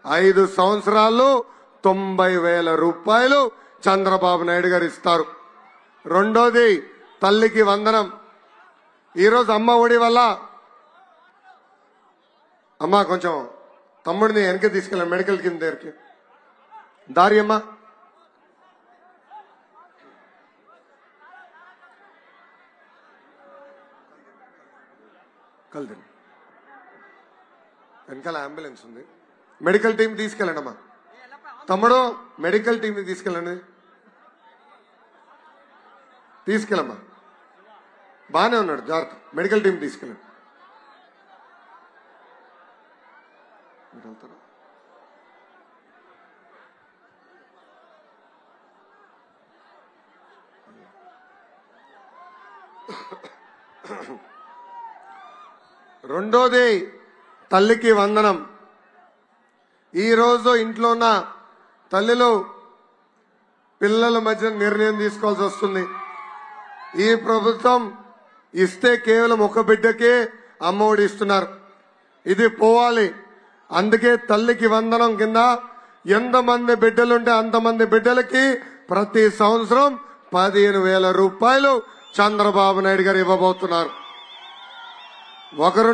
5 సంవత్సరాల్లో 90,000 రూపాయలు చంద్రబాబు నాయుడు గారు ఇస్తారు. రెండోది తల్లికి వందనం. ఈరోజు అమ్మ ఒడి వల్ల అమ్మ కొంచెం తమ్ముడిని వెనక్కి తీసుకెళ్ళాను మెడికల్ కింద దగ్గరికి దారి అమ్మా. కలదండి వెనకాల అంబులెన్స్ ఉంది. మెడికల్ టీం తీసుకెళ్ళండి అమ్మా. తమ్ముడు మెడికల్ టీం తీసుకెళ్ళండి. తీసుకెళ్ళమ్మా. బానే ఉన్నాడు జాగ్రత్త. మెడికల్ టీం తీసుకెళ్ళండి. మీరు వెళ్తారా? రెండోది తల్లికి వందనం. ఈరోజు ఇంట్లో ఉన్న తల్లులు పిల్లల మధ్య నిర్ణయం తీసుకోవాల్సి వస్తుంది. ఈ ప్రభుత్వం ఇస్తే కేవలం ఒక బిడ్డకే అమ్మఒడి ఇస్తున్నారు. ఇది పోవాలి. అందుకే తల్లికి వందనం కింద ఎంతమంది బిడ్డలుంటే అంతమంది బిడ్డలకి ప్రతి సంవత్సరం 15,000 రూపాయలు చంద్రబాబు నాయుడు గారు ఇవ్వబోతున్నారు. ఒకరు